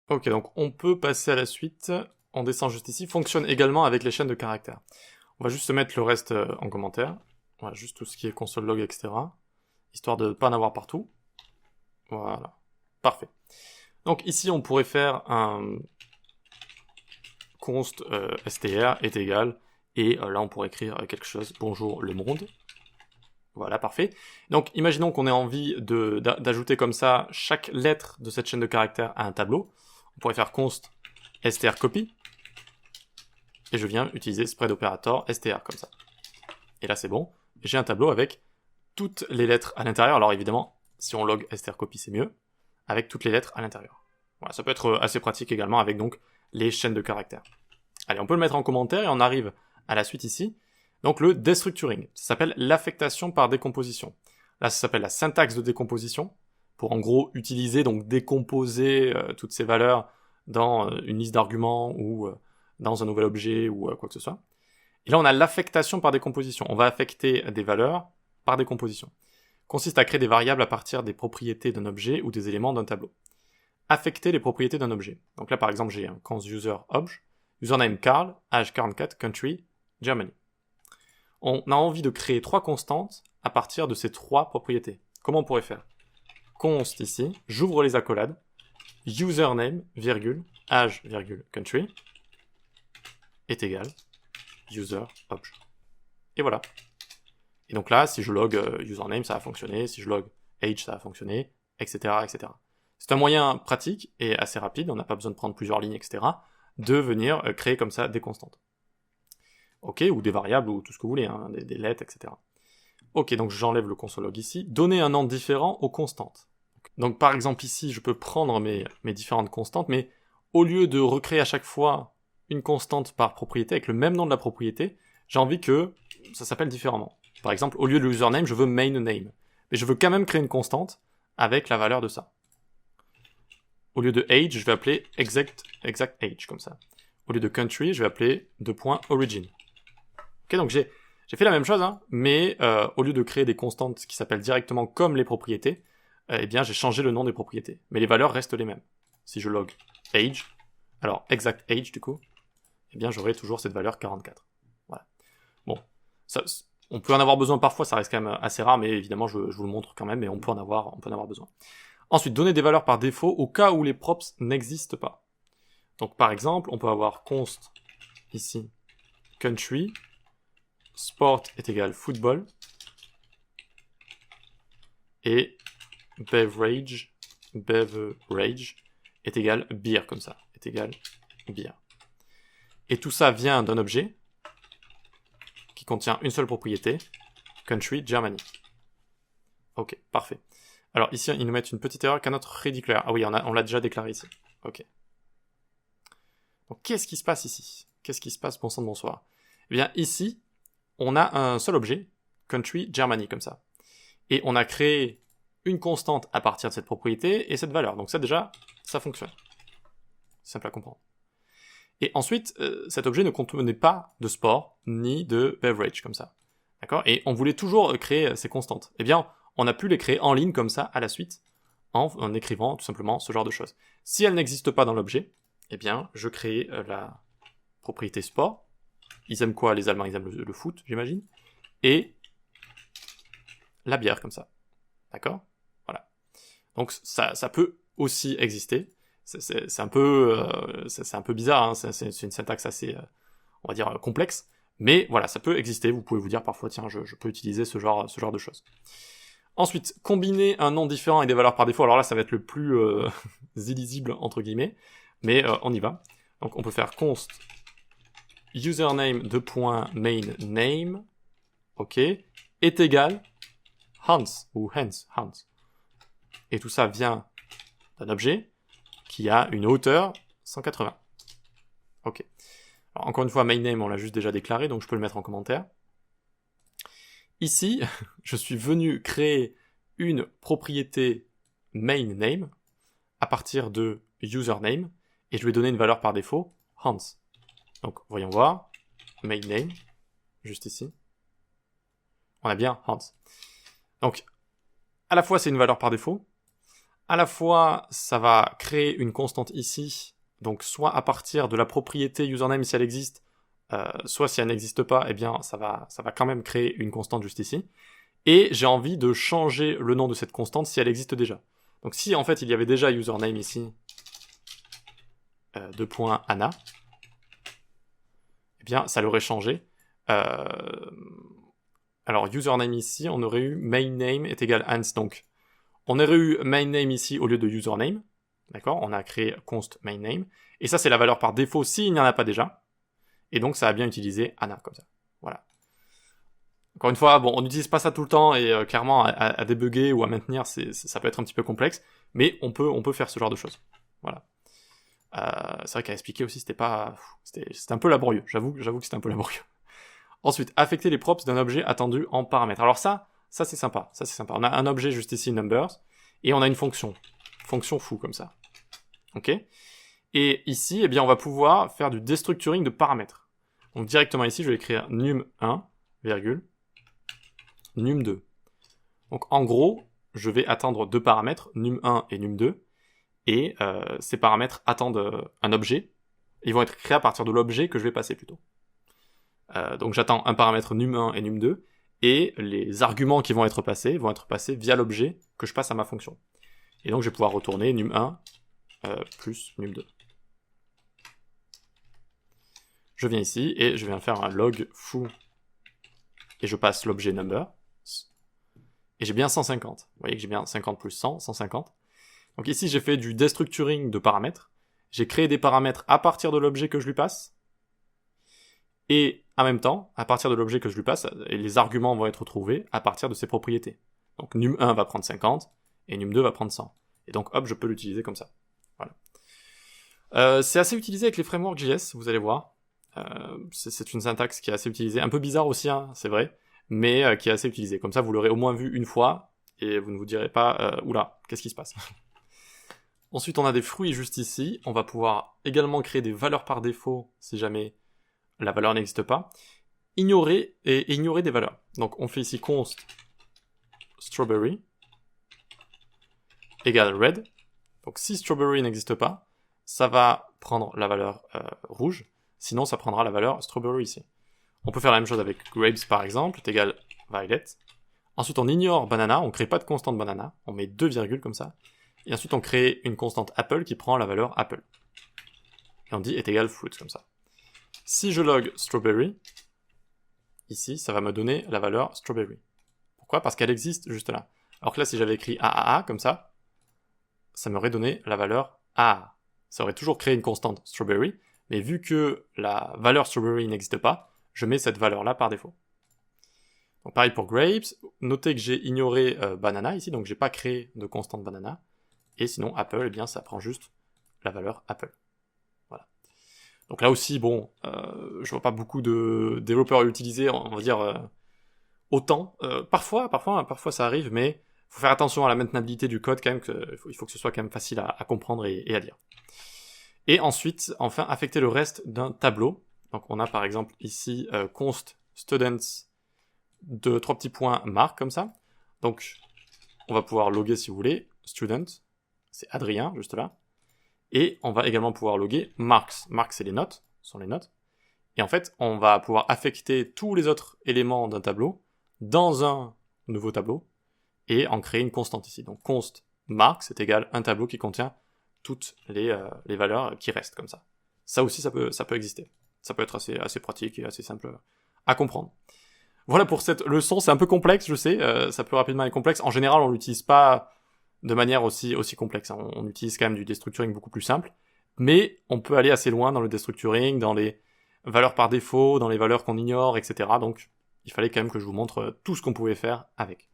Ok, donc on peut passer à la suite. On descend juste ici. Fonctionne également avec les chaînes de caractères. On va juste se mettre le reste en commentaire. Voilà, juste tout ce qui est console log, etc. Histoire de ne pas en avoir partout. Voilà. Parfait. Donc ici, on pourrait faire un const str est égal. Et là, on pourrait écrire quelque chose. Bonjour le monde. Voilà, parfait. Donc, imaginons qu'on ait envie d'ajouter comme ça chaque lettre de cette chaîne de caractères à un tableau. On pourrait faire const strcopy. Et je viens utiliser spread operator str comme ça. Et là, c'est bon. J'ai un tableau avec toutes les lettres à l'intérieur. Alors, évidemment, si on log strcopy, c'est mieux. Avec toutes les lettres à l'intérieur. Voilà, ça peut être assez pratique également avec donc les chaînes de caractères. Allez, on peut le mettre en commentaire et on arrive à la suite ici. Donc le destructuring, ça s'appelle l'affectation par décomposition. Là, ça s'appelle la syntaxe de décomposition, pour en gros utiliser, donc décomposer toutes ces valeurs dans une liste d'arguments ou dans un nouvel objet ou quoi que ce soit. Et là, on a l'affectation par décomposition. On va affecter des valeurs par décomposition. Consiste à créer des variables à partir des propriétés d'un objet ou des éléments d'un tableau. Affecter les propriétés d'un objet. Donc là, par exemple, j'ai un const user obj, username Carl, age 44, country, Germany. On a envie de créer 3 constantes à partir de ces 3 propriétés. Comment on pourrait faire? Const ici, j'ouvre les accolades, username, virgule, age, virgule, country, est égal, user, obj. Et voilà. Et donc là, si je log username, ça va fonctionner, si je log age, ça va fonctionner, etc., etc. C'est un moyen pratique et assez rapide, on n'a pas besoin de prendre plusieurs lignes, etc., de venir créer comme ça des constantes. Ok, ou des variables, ou tout ce que vous voulez, hein, des lettres, etc. Ok, donc j'enlève le console log ici. Donner un nom différent aux constantes. Donc par exemple ici, je peux prendre mes différentes constantes, mais au lieu de recréer à chaque fois une constante par propriété, avec le même nom de la propriété, j'ai envie que ça s'appelle différemment. Par exemple, au lieu de username, je veux main name. Mais je veux quand même créer une constante avec la valeur de ça. Au lieu de age, je vais appeler exact age, comme ça. Au lieu de country, je vais appeler .origin. Ok, donc j'ai fait la même chose, hein, mais au lieu de créer des constantes qui s'appellent directement comme les propriétés, eh bien j'ai changé le nom des propriétés. Mais les valeurs restent les mêmes. Si je log age, alors exact age du coup, eh bien j'aurai toujours cette valeur 44. Voilà. Bon, ça, on peut en avoir besoin parfois, ça reste quand même assez rare, mais évidemment je vous le montre quand même, mais on peut en avoir besoin. Ensuite, donner des valeurs par défaut au cas où les props n'existent pas. Donc par exemple, on peut avoir const ici country, sport est égal football, et beverage est égal beer, comme ça, est égal beer. Et tout ça vient d'un objet qui contient une seule propriété, country, Germany. Ok, parfait. Alors ici, ils nous mettent une petite erreur, cannot redeclare. Ah oui, on l'a déjà déclaré ici. Ok. Donc qu'est-ce qui se passe ici? Qu'est-ce qui se passe, bon sang de bonsoir? Eh bien ici, on a un seul objet, country, Germany, comme ça. Et on a créé une constante à partir de cette propriété et cette valeur. Donc ça déjà, ça fonctionne. C'est simple à comprendre. Et ensuite, cet objet ne contenait pas de sport, ni de beverage, comme ça. D'accord? Et on voulait toujours créer ces constantes. Eh bien, on a pu les créer en ligne comme ça, à la suite, en écrivant tout simplement ce genre de choses. Si elles n'existent pas dans l'objet, eh bien, je crée la propriété sport. Ils aiment quoi, les Allemands? Ils aiment le foot, j'imagine. Et la bière, comme ça. D'accord? Voilà. Donc ça peut aussi exister. C'est un peu bizarre, hein. C'est une syntaxe assez, on va dire, complexe. Mais voilà, ça peut exister. Vous pouvez vous dire parfois, tiens, je peux utiliser ce genre de choses. Ensuite, combiner un nom différent et des valeurs par défaut. Alors là, ça va être le plus illisible, entre guillemets. Mais on y va. Donc on peut faire const username .main name, ok, est égal Hans, ou Hans. Et tout ça vient d'un objet qui a une hauteur 180. Ok. Alors, encore une fois, main name, on l'a juste déjà déclaré, donc je peux le mettre en commentaire. Ici, je suis venu créer une propriété main name à partir de username, et je vais donner une valeur par défaut, Hans. Donc, voyons voir, main name, juste ici. On a bien Hans. Donc, à la fois c'est une valeur par défaut, à la fois, ça va créer une constante ici, donc soit à partir de la propriété username si elle existe, soit si elle n'existe pas, eh bien ça va quand même créer une constante juste ici. Et j'ai envie de changer le nom de cette constante si elle existe déjà. Donc si en fait il y avait déjà username ici, .Anna, eh bien ça l'aurait changé. Alors username ici, on aurait eu mainName est égal ans, donc on aurait eu mainName ici au lieu de username, d'accord? On a créé const mainName, et ça c'est la valeur par défaut s'il n'y en a pas déjà, et donc ça a bien utilisé Anna comme ça, voilà. Encore une fois, bon, on n'utilise pas ça tout le temps, et clairement à débugger ou à maintenir, ça peut être un petit peu complexe, mais on peut faire ce genre de choses, voilà. C'est vrai qu'à expliquer aussi, c'était un peu laborieux, j'avoue que c'était un peu laborieux. Ensuite, affecter les props d'un objet attendu en paramètre. Alors ça c'est sympa, On a un objet juste ici, numbers, et on a une fonction foo comme ça. Ok? Et ici, eh bien, on va pouvoir faire du destructuring de paramètres. Donc directement ici, je vais écrire num1, num2. Donc en gros, je vais attendre deux paramètres, num1 et num2, et ces paramètres attendent un objet. Ils vont être créés à partir de l'objet que je vais passer plutôt. Donc j'attends un paramètre num1 et num2, et les arguments qui vont être passés via l'objet que je passe à ma fonction. Et donc je vais pouvoir retourner num1 plus num2. Je viens ici, et je viens faire un log foo, et je passe l'objet number, et j'ai bien 150. Vous voyez que j'ai bien 50 plus 100, 150. Donc ici j'ai fait du destructuring de paramètres, j'ai créé des paramètres à partir de l'objet que je lui passe, et en même temps, à partir de l'objet que je lui passe, les arguments vont être trouvés à partir de ses propriétés. Donc num1 va prendre 50, et num2 va prendre 100. Et donc hop, je peux l'utiliser comme ça. Voilà. C'est assez utilisé avec les frameworks JS, vous allez voir. C'est une syntaxe qui est assez utilisée, un peu bizarre aussi, hein, c'est vrai, mais qui est assez utilisée. Comme ça, vous l'aurez au moins vu une fois, et vous ne vous direz pas, oula, qu'est-ce qui se passe? Ensuite, on a des fruits juste ici. On va pouvoir également créer des valeurs par défaut, si jamais la valeur n'existe pas. Ignorer des valeurs. Donc, on fait ici const strawberry égale red. Donc, si strawberry n'existe pas, ça va prendre la valeur rouge. Sinon, ça prendra la valeur strawberry ici. On peut faire la même chose avec grapes, par exemple, est égal violet. Ensuite, on ignore banana, on crée pas de constante banana, on met 2 virgules comme ça. Et ensuite, on crée une constante apple qui prend la valeur apple. Et on dit est égal fruit, comme ça. Si je log strawberry, ici, ça va me donner la valeur strawberry. Pourquoi? Parce qu'elle existe juste là. Alors que là, si j'avais écrit AAA, comme ça m'aurait donné la valeur A. Ça aurait toujours créé une constante strawberry, mais vu que la valeur strawberry n'existe pas, je mets cette valeur-là par défaut. Donc pareil pour grapes, notez que j'ai ignoré banana ici, donc j'ai pas créé de constante banana, et sinon apple, eh bien ça prend juste la valeur apple. Voilà. Donc là aussi, bon, je vois pas beaucoup de développeurs l'utiliser, on va dire autant. Parfois ça arrive, mais faut faire attention à la maintenabilité du code quand même, il faut que ce soit quand même facile à comprendre et à lire. Et ensuite, enfin, affecter le reste d'un tableau. Donc on a par exemple ici const students de 3 petits points mark comme ça. Donc on va pouvoir loguer si vous voulez student, c'est Adrien juste là. Et on va également pouvoir loguer marks. Marks c'est les notes, sont les notes. Et en fait on va pouvoir affecter tous les autres éléments d'un tableau dans un nouveau tableau et en créer une constante ici. Donc const marks c'est égal un tableau qui contient toutes les valeurs qui restent comme ça. Ça aussi ça peut exister. Ça peut être assez pratique et assez simple à comprendre. Voilà pour cette leçon, c'est un peu complexe, je sais, ça peut rapidement être complexe. En général, on l'utilise pas de manière aussi complexe. Hein. On utilise quand même du destructuring beaucoup plus simple, mais on peut aller assez loin dans le destructuring, dans les valeurs par défaut, dans les valeurs qu'on ignore, etc. Donc, il fallait quand même que je vous montre tout ce qu'on pouvait faire avec.